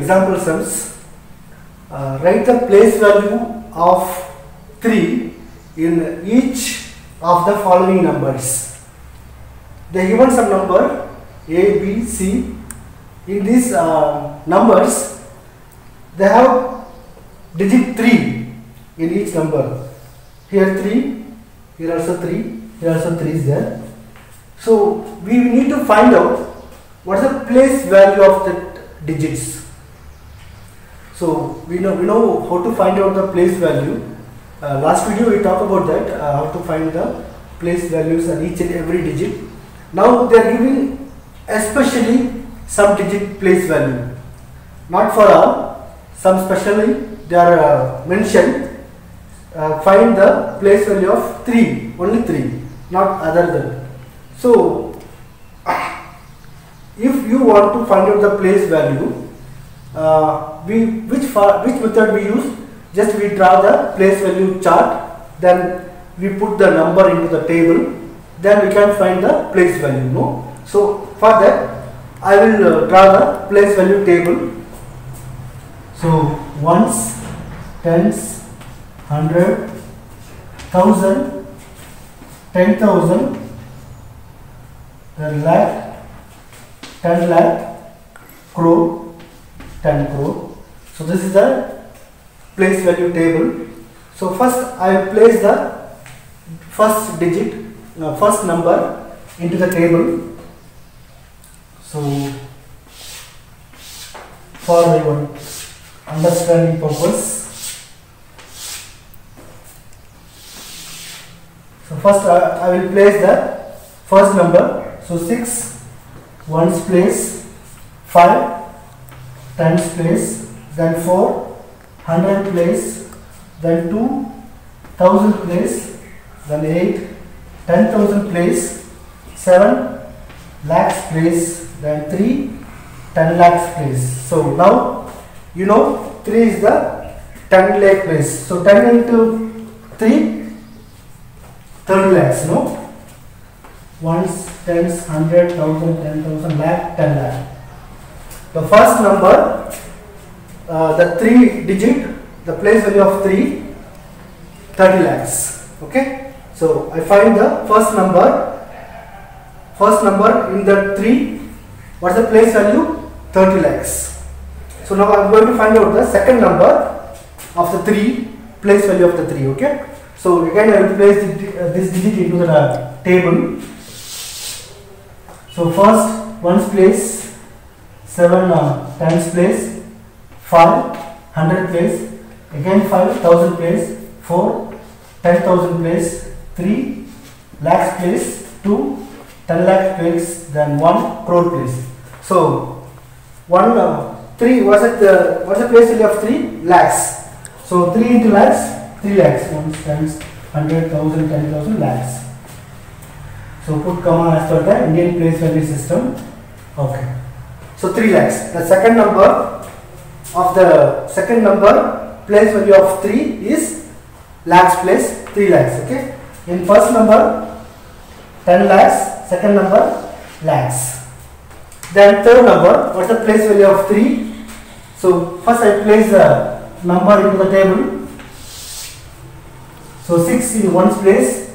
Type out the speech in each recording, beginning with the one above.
example sums. Write the place value of 3 in each of the following numbers. They given some number A, B, C. In these numbers, they have digit 3 in each number. Here 3, here also 3, here also 3 is there. So we need to find out what is the place value of the digits. So we know how to find out the place value. Last video we talked about that, how to find the place values on each and every digit. Now they are giving especially some digit place value, not for all, some specially they are mentioned. Find the place value of 3, only 3, not other than. So if you want to find out the place value, which method we use? Just we draw the place value chart, then we put the number into the table, then we can find the place value. No? So for that I will draw the place value table. So ones, tens, 100, 1000, 10,000, then lakh, 10 lakh, crore, 10 crore. So this is the place value table. So first I will place the first digit, first number into the table. So for your understanding purpose, so first I will place the first number. So 6, ones place, 5, tens place, then 4, 100 place, then 2, 1000 place, then 8, 10,000 place, 7, lakhs place, then 3, 10 lakhs place. So now you know 3 is the 10 lakh place. So 10 into 3, 30 lakhs, no? Ones, tens, 100, 1000, 10,000, lakh, 10 lakh. The first number, the 3 digit, the place value of 3, 30 lakhs. Okay. So I find the first number in the 3. What is the place value? 30 lakhs. So now I am going to find out the second number of the 3, place value of the 3. Okay. So again I will place this digit into the table. So first ones place, 7 tens place, 5 100 place, again 5 1000 place, 4 10,000 place, 3 lakhs place, 2 10 lakh place, then 1 crore place. So 3 what's the place value of 3? Lakhs. So 3 into lakhs, 3 lakhs, 1 tens, 100, 1000, 10,000 lakhs. So put comma as per the Indian place value system. Okay. So 3 lakhs. The second number place value of 3 is lakhs place, 3 lakhs. Okay. In first number 10 lakhs, second number lakhs. Then third number, what's the place value of 3? So first I place the number into the table. So 6 in ones place,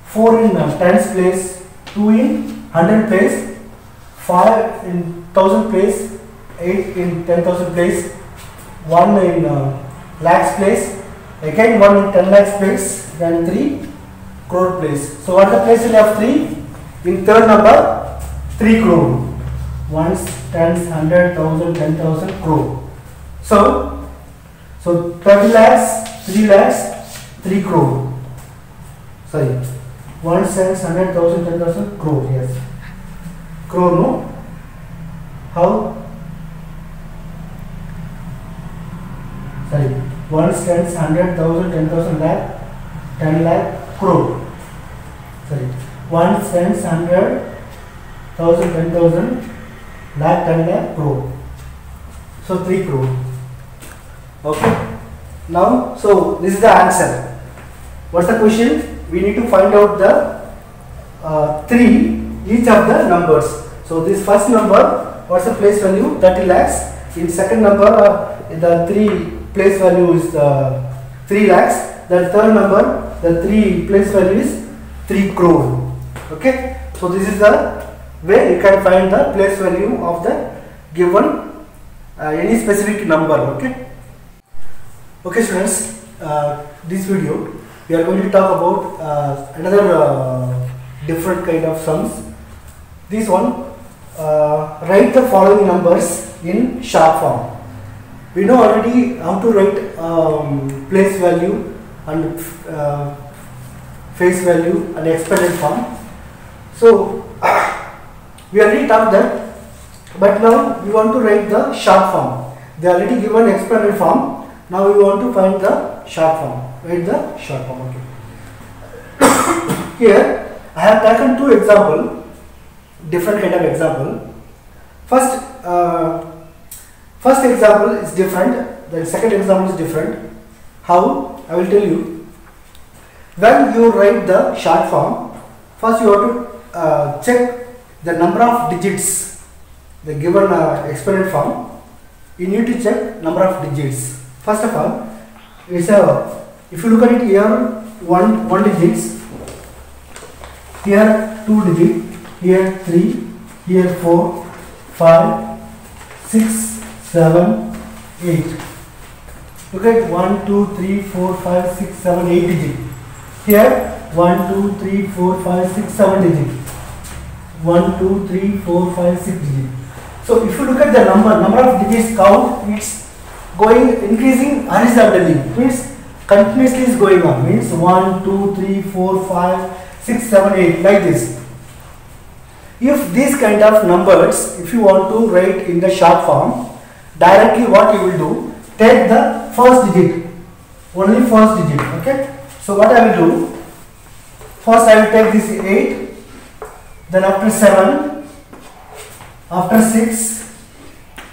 4 in tens place, 2 in 100 place, 5 in 1000 place, 8 in 10,000 place, 1 in lakhs place, again 1 in 10 lakhs place, then 3 crore place. So what is the place value of 3? In third number, 3 crore. Ones, tens, 100, 1000, 10,000 crore. So 30 lakhs, 3 lakhs, 3 crore. Sorry, 1 cents, 100, 1000, 10,000 crore. Yes, crore. No, how? Sorry, 1 cents, 100, 1000, 10,000 lakh, 10 lakh crore. Sorry, 1 cents, 100, 1000, 10,000 lakh, 10 lakh crore. So 3 crore. Okay. Now, so this is the answer. What's the question? We need to find out the 3 each of the numbers. So this first number, what's the place value? 30 lakhs. In second number, the 3 place value is 3 lakhs. The third number, the 3 place value is 3 crore. Okay. So this is the way you can find the place value of the given any specific number. Okay. Okay, students. This video we are going to talk about another different kind of sums. This one, write the following numbers in sharp form. We know already how to write place value and face value and expanded form. So we already talked that, but now we want to write the sharp form. They are already given expanded form. Now we want to find the sharp form. Write the short form. Okay. Here I have taken 2 examples, different kind of example. First example is different. The second example is different. How? I will tell you. When you write the short form, first you have to check the number of digits. The given expanded form, you need to check number of digits. First of all, it's if you look at it here, one digits, here 2 digits, here 3, here 4, 5, 6, 7, 8. Look at 1, 2, 3, 4, 5, 6, 7, 8 digits. Here 1, 2, 3, 4, 5, 6, 7 digits. 1, 2, 3, 4, 5, 6 digits. So if you look at the number of digits count, it's going increasing horizontally. Means continuously is going on. Means 1, 2, 3, 4, 5, 6, 7, 8 like this. If these kind of numbers, if you want to write in the short form, directly what you will do, take the first digit, only first digit. Okay. So what I will do, first I will take this 8, then after 7, after 6,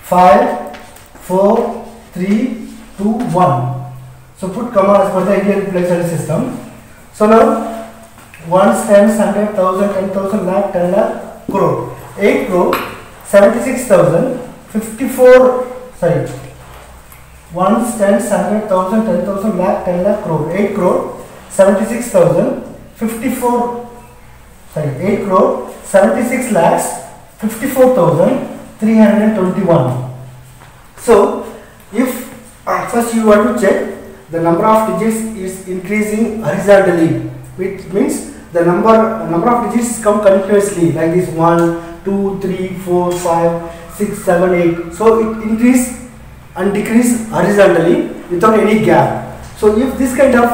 5, 4, 3, 2, 1. So put comma as per the Indian place system. So now ones, tens, 100, 1000, 10,000, lakh, 10 lakh, crore. 8 crore, 76,000, 54, sorry. Ones, tens, 100, 1000, 10,000, lakh, 10 lakh, crore. 8 crore, 76,000, 54, sorry, 8 crore, 76 lakhs, 54,321. So if first you want to check the number of digits is increasing horizontally, which means the number of digits come continuously like this 1, 2, 3, 4, 5, 6, 7, 8. So it increase and decrease horizontally without any gap. So if this kind of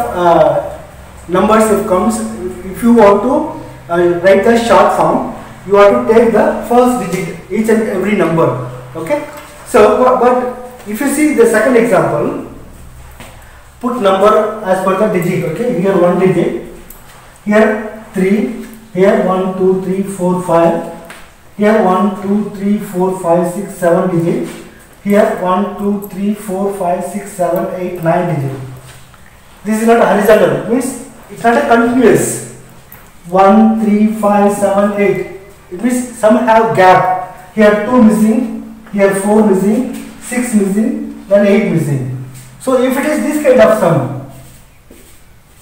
numbers comes, if you want to write the short form, you have to take the first digit each and every number. Okay. So but if you see the second example, put number as per the digit. Okay. Here 1 digit, here 3, here 1, 2, 3, 4, 5, here 1, 2, 3, 4, 5, 6, 7 digit, here 1, 2, 3, 4, 5, 6, 7, 8, 9 digit. This is not horizontal, means it's not a continuous. 1, 3, 5, 7, 8. It means some have gap. Here 2 missing, here 4 missing, 6 missing, then 8 missing. So if it is this kind of sum,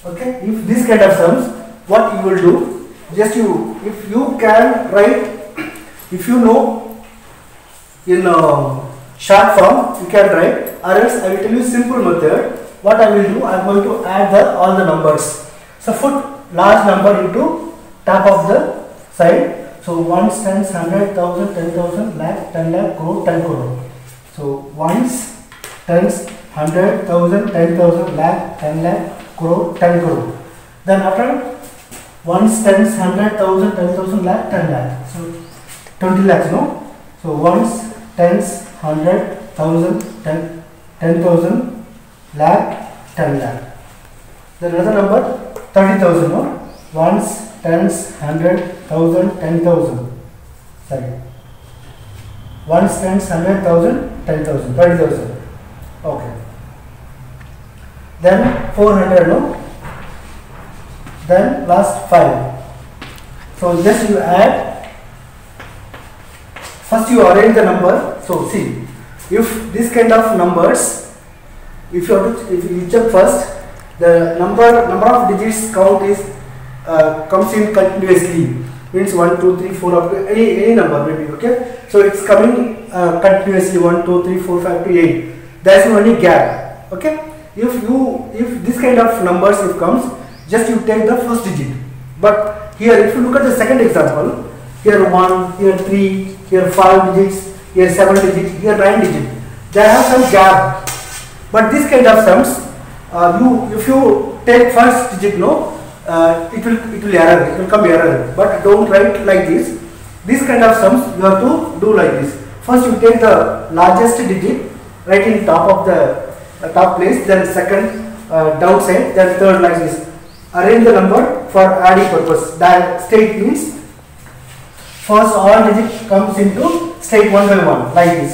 okay, if this kind of sums, what you will do, just if you can write, if you know in short form, you can write, or else I will tell you simple method. What I will do, I am going to add all the numbers. So put large number into top of the side. So ones, tens, 100, 1000, 10,000, lakh, 10 lakh, crore, 10 crore. So ones, tens, 100, 1000, 10,000, lakh, 10 lakh, crore, 10 crore. Then after ones, tens, 100, 1000, 10,000, lakh, 10 lakh. So 20 lakhs, no? So ones, tens, 100, 1000, 10,000, lakh, 10 lakh. Then another number 30,000, no? Ones, tens, 100, 1000, 10,000. Sorry. Ones, tens, 100, 1000, 10,000, 30,000. Okay. Then 400, no? Then last 5. So just you add. First you arrange the number. So see, if this kind of numbers, if you check first, the number of digits count is comes in continuously, means 1 2 3 4 up to any number maybe, okay. So it's coming continuously 1 2 3 4 5 to 8. There is no any gap, okay. If this kind of numbers if comes, just you take the first digit. But here if you look at the second example, here 1, here 3, here 5 digits, here 7 digits, here 9 digits. They have some gap. But this kind of sums, if you take first digit, no, it will error. It will come error. But don't write like this. This kind of sums you have to do like this. First you take the largest digit, right in top of the top place. Then second downside. Then third like this. Arrange the number for adding purpose. That state means first all digit comes into state one by one like this.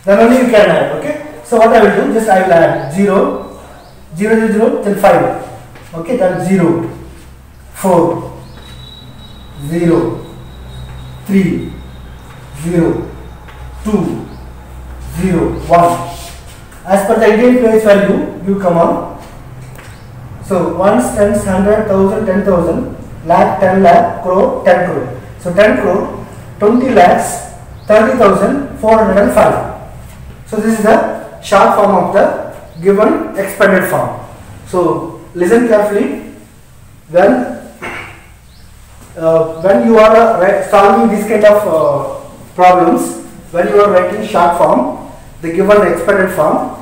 Then only you can add. Okay. So what I will do, just I will add 0, 0, 0, then 5. Okay, then 0, 4, 0, 3, 0, 2, 0, 1. As per the Indian place value, you come on. So ones, tens, 100, 1000, 10,000, lakh, 10 lakh, crore, 10 crore. So 10 crore, 20 lakhs, 30,405. So this is the short form of the given expanded form. So listen carefully. When you are solving this kind of problems, when you are writing short form, the given expanded form,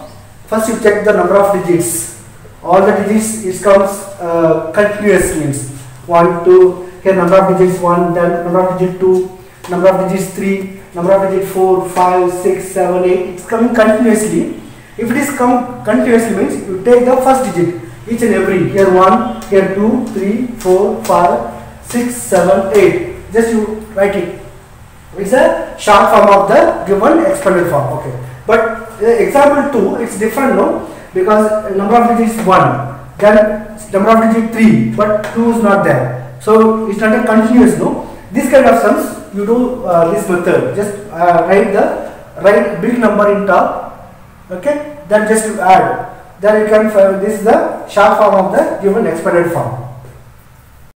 first you check the number of digits. All the digits it comes continuous, means 1, 2. Here number of digits 1, then number of digit 2, number of digits 3, number of digit 4, 5, 6, 7, 8. It's coming continuously. If it is come continuously, means you take the first digit each and every. Here 1, here 2, 3, 4, 5, 6, 7, 8. Just you write it. It's a short form of the given expanded form. Okay. But example 2, it's different, no? Because number of digits 1, then number of digit 3, but 2 is not there. So it's not a continuous, no? This kind of sums you do this method. Just write big number in top. Okay, then just you add. Then you can find this is the short form of the given expanded form.